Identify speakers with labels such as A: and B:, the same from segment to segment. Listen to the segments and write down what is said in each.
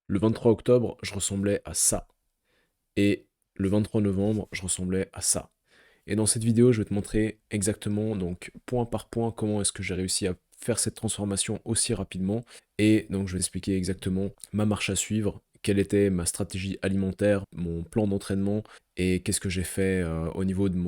A: Le 23 octobre, je ressemblais à ça. Et le 23 novembre, je ressemblais à ça. Et dans cette vidéo, je vais te montrer exactement, donc point par point, comment est-ce que j'ai réussi à faire cette transformation aussi rapidement. Et donc, je vais t'expliquer exactement ma marche à suivre, quelle était ma stratégie alimentaire, mon plan d'entraînement et qu'est-ce que j'ai fait au niveau de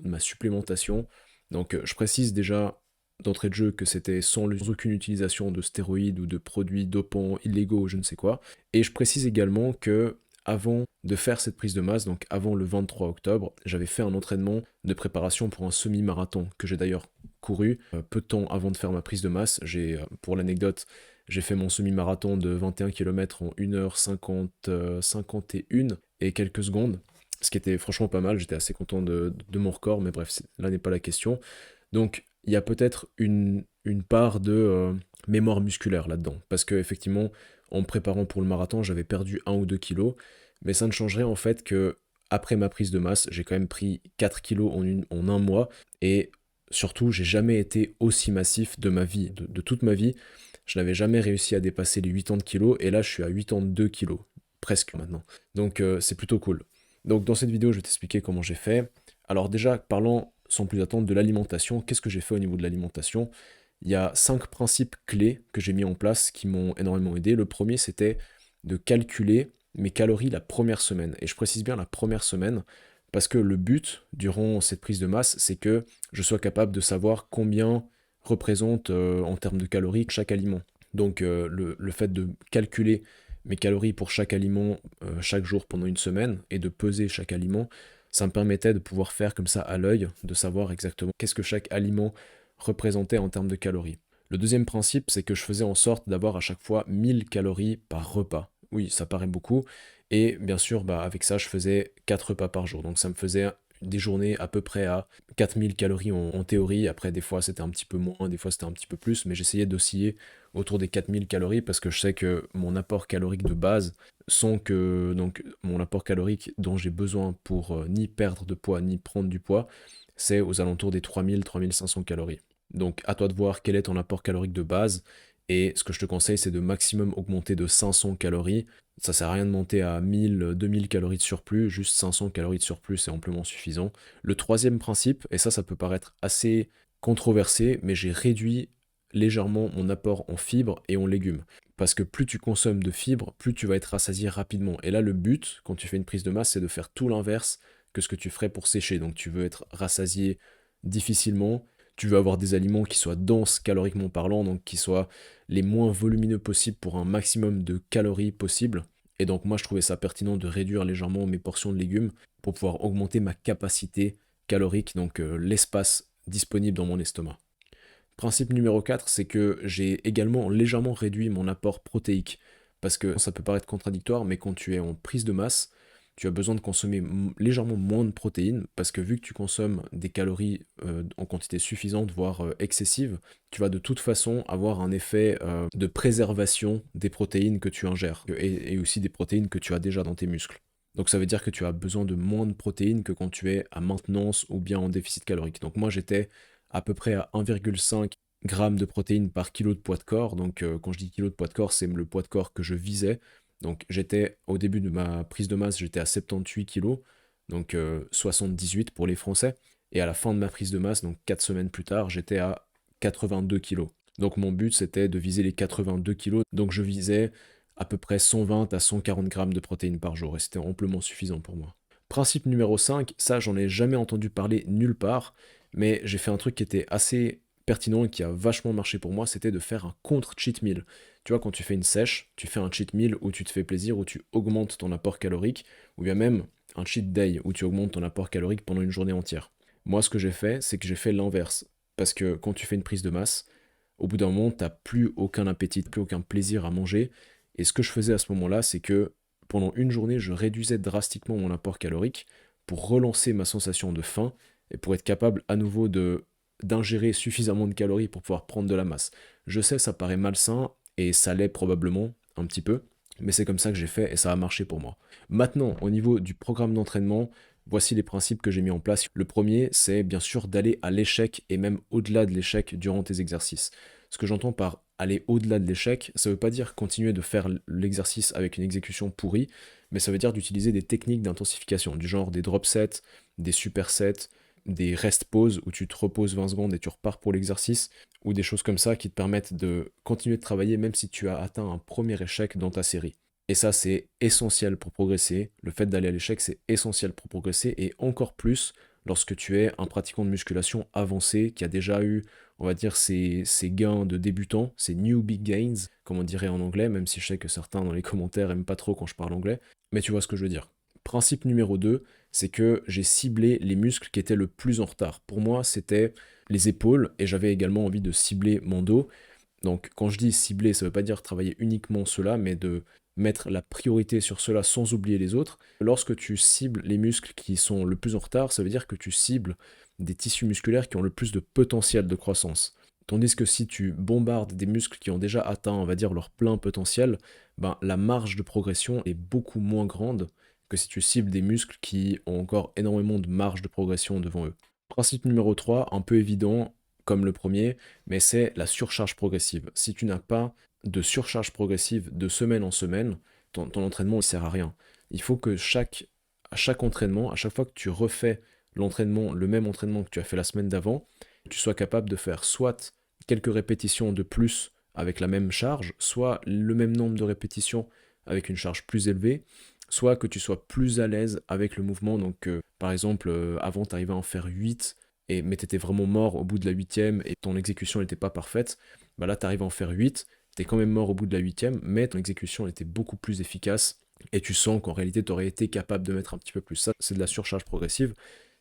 A: ma supplémentation. Donc, je précise déjà d'entrée de jeu que c'était sans aucune utilisation de stéroïdes ou de produits dopants illégaux ou je ne sais quoi. Et je précise également que avant de faire cette prise de masse, donc avant le 23 octobre, j'avais fait un entraînement de préparation pour un semi-marathon que j'ai d'ailleurs couru peu de temps avant de faire ma prise de masse. Pour l'anecdote, j'ai fait mon semi-marathon de 21 km en 1h50, 51 et quelques secondes, ce qui était franchement pas mal. J'étais assez content de mon record, mais bref, là n'est pas la question. Donc, il y a peut-être une part de mémoire musculaire là-dedans, parce que effectivement, en me préparant pour le marathon, j'avais perdu 1 ou 2 kilos, mais ça ne changerait en fait que après ma prise de masse, j'ai quand même pris 4 kilos en un mois, et surtout, j'ai jamais été aussi massif de ma vie, de toute ma vie. Je n'avais jamais réussi à dépasser les 80 kilos, et là, je suis à 82 kilos, presque maintenant. Donc, c'est plutôt cool. Donc, dans cette vidéo, je vais t'expliquer comment j'ai fait. Alors déjà, parlons sans plus attendre de l'alimentation. Qu'est-ce que j'ai fait au niveau de l'alimentation? Il y a 5 principes clés que j'ai mis en place qui m'ont énormément aidé. Le premier, c'était de calculer mes calories la première semaine. Et je précise bien la première semaine, parce que le but, durant cette prise de masse, c'est que je sois capable de savoir combien représente en termes de calories chaque aliment. Donc le fait de calculer mes calories pour chaque aliment chaque jour pendant une semaine et de peser chaque aliment, ça me permettait de pouvoir faire comme ça à l'œil, de savoir exactement qu'est-ce que chaque aliment représentait en termes de calories. Le deuxième principe, c'est que je faisais en sorte d'avoir à chaque fois 1000 calories par repas. Oui, ça paraît beaucoup. Et bien sûr, bah, avec ça, je faisais 4 repas par jour. Donc ça me faisait des journées à peu près à 4000 calories en théorie. Après, des fois, c'était un petit peu moins, des fois, c'était un petit peu plus. Mais j'essayais d'osciller autour des 4000 calories parce que je sais que mon apport calorique de base, sans que donc mon apport calorique dont j'ai besoin pour ni perdre de poids ni prendre du poids, c'est aux alentours des 3000-3500 calories. Donc à toi de voir quel est ton apport calorique de base. Et ce que je te conseille, c'est de maximum augmenter de 500 calories. Ça sert à rien de monter à 1000-2000 calories de surplus, juste 500 calories de surplus, c'est amplement suffisant. Le troisième principe, et ça peut paraître assez controversé, mais j'ai réduit légèrement mon apport en fibres et en légumes. Parce que plus tu consommes de fibres, plus tu vas être rassasié rapidement. Et là, le but, quand tu fais une prise de masse, c'est de faire tout l'inverse que ce que tu ferais pour sécher. Donc tu veux être rassasié difficilement, tu veux avoir des aliments qui soient denses caloriquement parlant, donc qui soient les moins volumineux possibles pour un maximum de calories possible. Et donc moi je trouvais ça pertinent de réduire légèrement mes portions de légumes pour pouvoir augmenter ma capacité calorique, donc l'espace disponible dans mon estomac. Principe numéro 4, c'est que j'ai également légèrement réduit mon apport protéique. Parce que ça peut paraître contradictoire, mais quand tu es en prise de masse, tu as besoin de consommer légèrement moins de protéines, parce que vu que tu consommes des calories en quantité suffisante, voire excessive, tu vas de toute façon avoir un effet de préservation des protéines que tu ingères, et aussi des protéines que tu as déjà dans tes muscles. Donc ça veut dire que tu as besoin de moins de protéines que quand tu es à maintenance ou bien en déficit calorique. Donc moi j'étais à peu près à 1,5 g de protéines par kilo de poids de corps. Donc quand je dis kilo de poids de corps, c'est le poids de corps que je visais. Donc j'étais au début de ma prise de masse, j'étais à 78 kilos, donc 78 pour les Français. Et à la fin de ma prise de masse, donc 4 semaines plus tard, j'étais à 82 kilos. Donc mon but c'était de viser les 82 kilos. Donc je visais à peu près 120 à 140 grammes de protéines par jour et c'était amplement suffisant pour moi. Principe numéro 5, ça j'en ai jamais entendu parler nulle part, mais j'ai fait un truc qui était assez pertinent et qui a vachement marché pour moi, c'était de faire un contre-cheat meal. Tu vois, quand tu fais une sèche, tu fais un cheat meal où tu te fais plaisir, où tu augmentes ton apport calorique, ou bien même un cheat day où tu augmentes ton apport calorique pendant une journée entière. Moi, ce que j'ai fait, c'est que j'ai fait l'inverse. Parce que quand tu fais une prise de masse, au bout d'un moment, t'as plus aucun appétit, plus aucun plaisir à manger. Et ce que je faisais à ce moment-là, c'est que pendant une journée, je réduisais drastiquement mon apport calorique pour relancer ma sensation de faim et pour être capable à nouveau d'ingérer suffisamment de calories pour pouvoir prendre de la masse. Je sais, ça paraît malsain et ça l'est probablement un petit peu, mais c'est comme ça que j'ai fait et ça a marché pour moi. Maintenant, au niveau du programme d'entraînement, voici les principes que j'ai mis en place. Le premier, c'est bien sûr d'aller à l'échec et même au-delà de l'échec durant tes exercices. Ce que j'entends par aller au-delà de l'échec, ça veut pas dire continuer de faire l'exercice avec une exécution pourrie, mais ça veut dire d'utiliser des techniques d'intensification, du genre des drop sets, des supersets, des rest pauses où tu te reposes 20 secondes et tu repars pour l'exercice, ou des choses comme ça qui te permettent de continuer de travailler même si tu as atteint un premier échec dans ta série. Et ça, c'est essentiel pour progresser. Le fait d'aller à l'échec, c'est essentiel pour progresser, et encore plus lorsque tu es un pratiquant de musculation avancé qui a déjà eu, on va dire, ses gains de débutant, ses new big gains, comme on dirait en anglais, même si je sais que certains dans les commentaires aiment pas trop quand je parle anglais, mais tu vois ce que je veux dire. Principe numéro 2, c'est que j'ai ciblé les muscles qui étaient le plus en retard. Pour moi, c'était les épaules, et j'avais également envie de cibler mon dos. Donc quand je dis cibler, ça ne veut pas dire travailler uniquement cela, mais de mettre la priorité sur cela sans oublier les autres. Lorsque tu cibles les muscles qui sont le plus en retard, ça veut dire que tu cibles des tissus musculaires qui ont le plus de potentiel de croissance. Tandis que si tu bombardes des muscles qui ont déjà atteint, on va dire, leur plein potentiel, ben, la marge de progression est beaucoup moins grande que si tu cibles des muscles qui ont encore énormément de marge de progression devant eux. Principe numéro 3, un peu évident comme le premier, mais c'est la surcharge progressive. Si tu n'as pas de surcharge progressive de semaine en semaine, ton entraînement ne sert à rien. Il faut que à chaque entraînement, à chaque fois que tu refais l'entraînement, le même entraînement que tu as fait la semaine d'avant, tu sois capable de faire soit quelques répétitions de plus avec la même charge, soit le même nombre de répétitions avec une charge plus élevée, soit que tu sois plus à l'aise avec le mouvement. Donc, par exemple, avant, tu arrivais à en faire 8, mais tu étais vraiment mort au bout de la huitième et ton exécution n'était pas parfaite. Bah là, tu arrives à en faire 8, tu es quand même mort au bout de la huitième, mais ton exécution était beaucoup plus efficace et tu sens qu'en réalité, tu aurais été capable de mettre un petit peu plus. Ça, c'est de la surcharge progressive.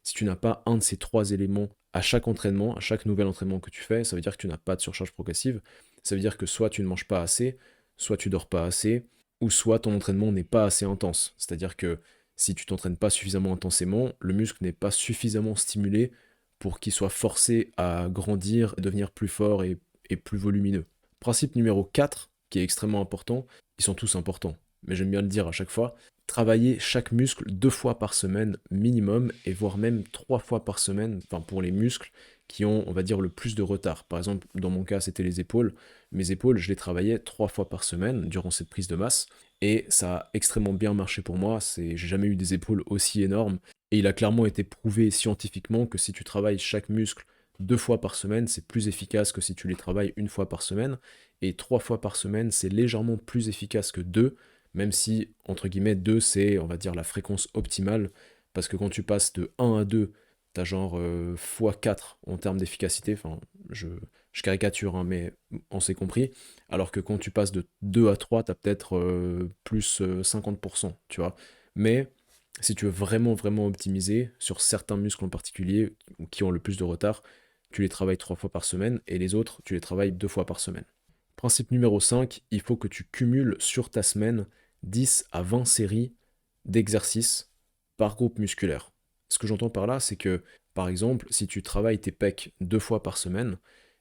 A: Si tu n'as pas un de ces trois éléments à chaque entraînement, à chaque nouvel entraînement que tu fais, ça veut dire que tu n'as pas de surcharge progressive. Ça veut dire que soit tu ne manges pas assez, soit tu dors pas assez, ou soit ton entraînement n'est pas assez intense. C'est-à-dire que si tu t'entraînes pas suffisamment intensément, le muscle n'est pas suffisamment stimulé pour qu'il soit forcé à grandir, devenir plus fort et plus volumineux. Principe numéro 4, qui est extrêmement important, ils sont tous importants, mais j'aime bien le dire à chaque fois, travailler chaque muscle 2 fois par semaine minimum, et voire même 3 fois par semaine, enfin pour les muscles qui ont, on va dire, le plus de retard. Par exemple, dans mon cas, c'était les épaules. Mes épaules, je les travaillais 3 fois par semaine durant cette prise de masse, et ça a extrêmement bien marché pour moi. J'ai jamais eu des épaules aussi énormes, et il a clairement été prouvé scientifiquement que si tu travailles chaque muscle 2 fois par semaine, c'est plus efficace que si tu les travailles 1 fois par semaine. Et 3 fois par semaine, c'est légèrement plus efficace que 2, même si, entre guillemets, 2, c'est, on va dire, la fréquence optimale. Parce que quand tu passes de 1 à 2, t'as genre x4 en termes d'efficacité. Enfin, je caricature, hein, mais on s'est compris. Alors que quand tu passes de 2 à 3, t'as peut-être plus 50%, tu vois. Mais si tu veux vraiment, vraiment optimiser sur certains muscles en particulier qui ont le plus de retard, tu les travailles 3 fois par semaine et les autres, tu les travailles 2 fois par semaine. Principe numéro 5, il faut que tu cumules sur ta semaine 10 à 20 séries d'exercices par groupe musculaire. Ce que j'entends par là, c'est que, par exemple, si tu travailles tes pecs 2 fois par semaine,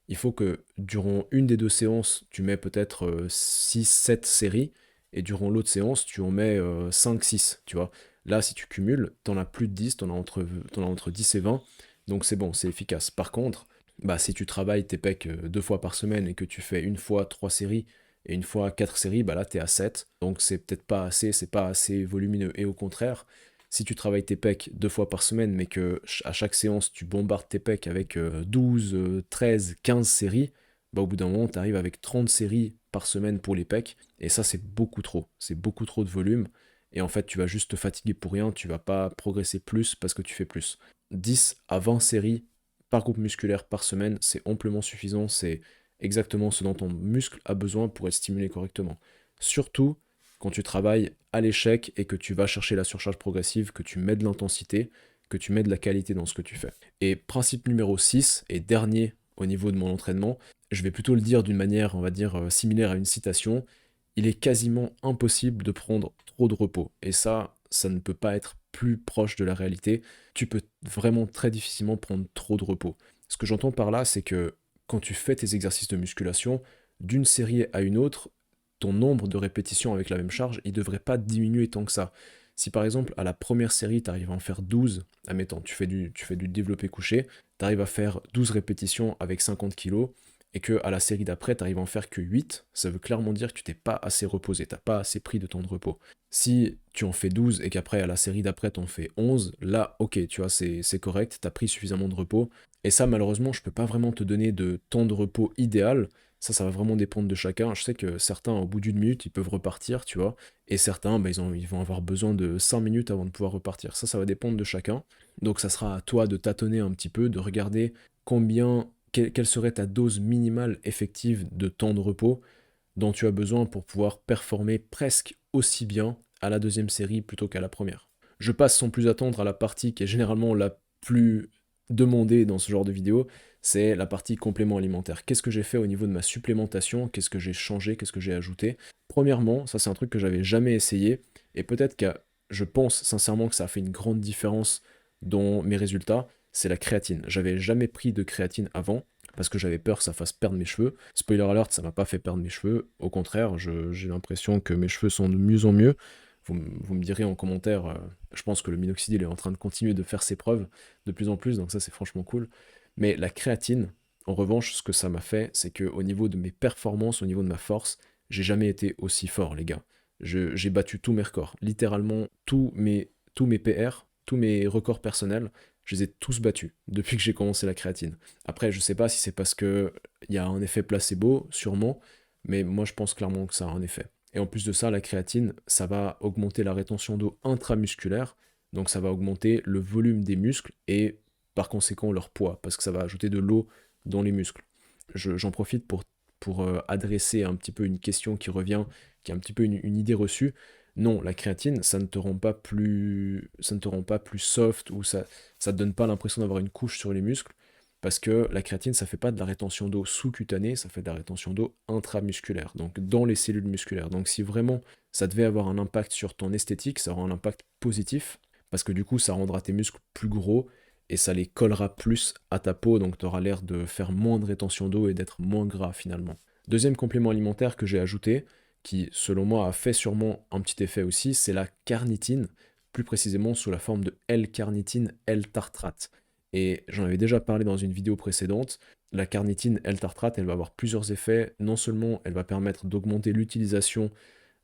A: il faut que durant une des deux séances, tu mets peut-être 6-7 séries, et durant l'autre séance, tu en mets 5-6, tu vois. Là, si tu cumules, t'en as plus de 10, t'en as entre 10 et 20, donc c'est bon, c'est efficace. Par contre, bah, si tu travailles tes pecs 2 fois par semaine et que tu fais une fois 3 séries et une fois 4 séries, bah là, t'es à 7, donc c'est peut-être pas assez, c'est pas assez volumineux. Et au contraire, si tu travailles tes pecs 2 fois par semaine, mais que à chaque séance, tu bombardes tes pecs avec 12, 13, 15 séries, bah au bout d'un moment, tu arrives avec 30 séries par semaine pour les pecs, et ça, c'est beaucoup trop. C'est beaucoup trop de volume, et en fait, tu vas juste te fatiguer pour rien, tu vas pas progresser plus parce que tu fais plus. 10 à 20 séries par groupe musculaire par semaine, c'est amplement suffisant, c'est exactement ce dont ton muscle a besoin pour être stimulé correctement. Surtout quand tu travailles à l'échec et que tu vas chercher la surcharge progressive, que tu mets de l'intensité, que tu mets de la qualité dans ce que tu fais. Et principe numéro 6 et dernier au niveau de mon entraînement, je vais plutôt le dire d'une manière, on va dire, similaire à une citation, il est quasiment impossible de prendre trop de repos. Et ça ne peut pas être plus proche de la réalité. Tu peux vraiment très difficilement prendre trop de repos. Ce que j'entends par là, c'est que quand tu fais tes exercices de musculation, d'une série à une autre, ton nombre de répétitions avec la même charge, il ne devrait pas diminuer tant que ça. Si par exemple à la première série, tu arrives à en faire 12, admettons, tu fais du développé couché, tu arrives à faire 12 répétitions avec 50 kilos, et que à la série d'après, tu arrives à en faire que 8, ça veut clairement dire que tu t'es pas assez reposé, t'as pas assez pris de temps de repos. Si tu en fais 12 et qu'après, à la série d'après, tu en fais 11, là, ok, tu vois, c'est correct, tu as pris suffisamment de repos. Et ça, malheureusement, je peux pas vraiment te donner de temps de repos idéal. Ça va vraiment dépendre de chacun. Je sais que certains, au bout d'une minute, ils peuvent repartir, tu vois. Et certains, bah, ils vont avoir besoin de 5 minutes avant de pouvoir repartir. Ça va dépendre de chacun. Donc ça sera à toi de tâtonner un petit peu, de regarder quelle serait ta dose minimale effective de temps de repos dont tu as besoin pour pouvoir performer presque aussi bien à la deuxième série plutôt qu'à la première. Je passe sans plus attendre à la partie qui est généralement la plus demandée dans ce genre de vidéo, c'est la partie complément alimentaire. Qu'est-ce que j'ai fait au niveau de ma supplémentation? Qu'est-ce que j'ai changé? Qu'est-ce que j'ai ajouté? Premièrement, ça c'est un truc que j'avais jamais essayé, et peut-être que je pense sincèrement que ça a fait une grande différence dans mes résultats, c'est la créatine. J'avais jamais pris de créatine avant, parce que j'avais peur que ça fasse perdre mes cheveux. Spoiler alert, ça m'a pas fait perdre mes cheveux. Au contraire, j'ai l'impression que mes cheveux sont de mieux en mieux. Vous me direz en commentaire, je pense que le minoxidil est en train de continuer de faire ses preuves de plus en plus, donc ça c'est franchement cool. Mais la créatine, en revanche, ce que ça m'a fait, c'est qu'au niveau de mes performances, au niveau de ma force, j'ai jamais été aussi fort, les gars. J'ai battu tous mes records, littéralement tous mes PR, tous mes records personnels, je les ai tous battus depuis que j'ai commencé la créatine. Après, je sais pas si c'est parce que il y a un effet placebo, sûrement, mais moi je pense clairement que ça a un effet. Et en plus de ça, la créatine, ça va augmenter la rétention d'eau intramusculaire, donc ça va augmenter le volume des muscles et par conséquent leur poids, parce que ça va ajouter de l'eau dans les muscles. J'en profite pour adresser un petit peu une question qui revient, qui est un petit peu une idée reçue. Non, la créatine, ça ne te rend pas plus soft ou ça te donne pas l'impression d'avoir une couche sur les muscles, parce que la créatine, ça fait pas de la rétention d'eau sous-cutanée, ça fait de la rétention d'eau intramusculaire, donc dans les cellules musculaires. Donc si vraiment ça devait avoir un impact sur ton esthétique, ça aura un impact positif, parce que du coup, ça rendra tes muscles plus gros et ça les collera plus à ta peau, donc tu auras l'air de faire moins de rétention d'eau et d'être moins gras finalement. Deuxième complément alimentaire que j'ai ajouté, qui selon moi a fait sûrement un petit effet aussi, c'est la carnitine, plus précisément sous la forme de L-carnitine, L-tartrate. Et j'en avais déjà parlé dans une vidéo précédente, la carnitine L-tartrate, elle va avoir plusieurs effets. Non seulement elle va permettre d'augmenter l'utilisation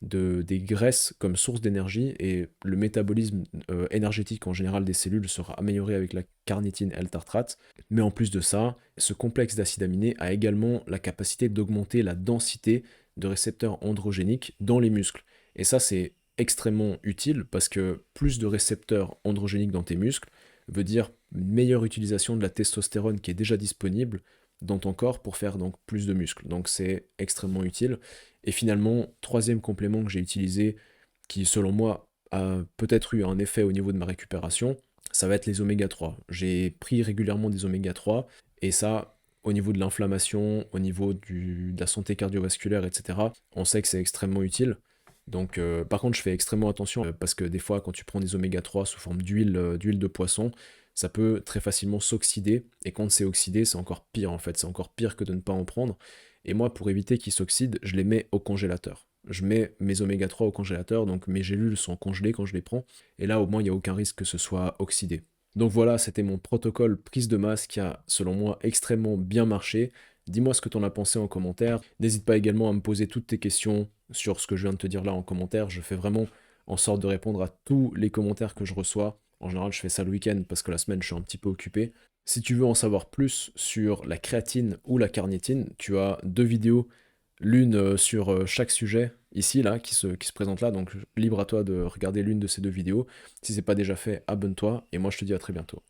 A: des graisses comme source d'énergie et le métabolisme énergétique en général des cellules sera amélioré avec la carnitine L-tartrate. Mais en plus de ça, ce complexe d'acides aminés a également la capacité d'augmenter la densité de récepteurs androgéniques dans les muscles. Et ça, c'est extrêmement utile parce que plus de récepteurs androgéniques dans tes muscles veut dire une meilleure utilisation de la testostérone qui est déjà disponible dans ton corps pour faire donc plus de muscles. Donc c'est extrêmement utile. Et finalement, troisième complément que j'ai utilisé, qui selon moi a peut-être eu un effet au niveau de ma récupération, ça va être les oméga 3. J'ai pris régulièrement des oméga 3 et ça, au niveau de l'inflammation, au niveau de la santé cardiovasculaire, etc., on sait que c'est extrêmement utile. Donc, par contre, je fais extrêmement attention parce que des fois, quand tu prends des oméga 3 sous forme d'huile de poisson, ça peut très facilement s'oxyder. Et quand c'est oxydé, c'est encore pire en fait. C'est encore pire que de ne pas en prendre. Et moi, pour éviter qu'ils s'oxydent, je les mets au congélateur. Je mets mes oméga 3 au congélateur, donc mes gélules sont congelées quand je les prends. Et là, au moins, il n'y a aucun risque que ce soit oxydé. Donc voilà, c'était mon protocole prise de masse qui a, selon moi, extrêmement bien marché. Dis-moi ce que tu en as pensé en commentaire. N'hésite pas également à me poser toutes tes questions sur ce que je viens de te dire là en commentaire. Je fais vraiment en sorte de répondre à tous les commentaires que je reçois. En général, je fais ça le week-end parce que la semaine, je suis un petit peu occupé. Si tu veux en savoir plus sur la créatine ou la carnitine, tu as deux vidéos, l'une sur chaque sujet, ici, là, qui se présente là. Donc, libre à toi de regarder l'une de ces deux vidéos. Si ce n'est pas déjà fait, abonne-toi et moi, je te dis à très bientôt.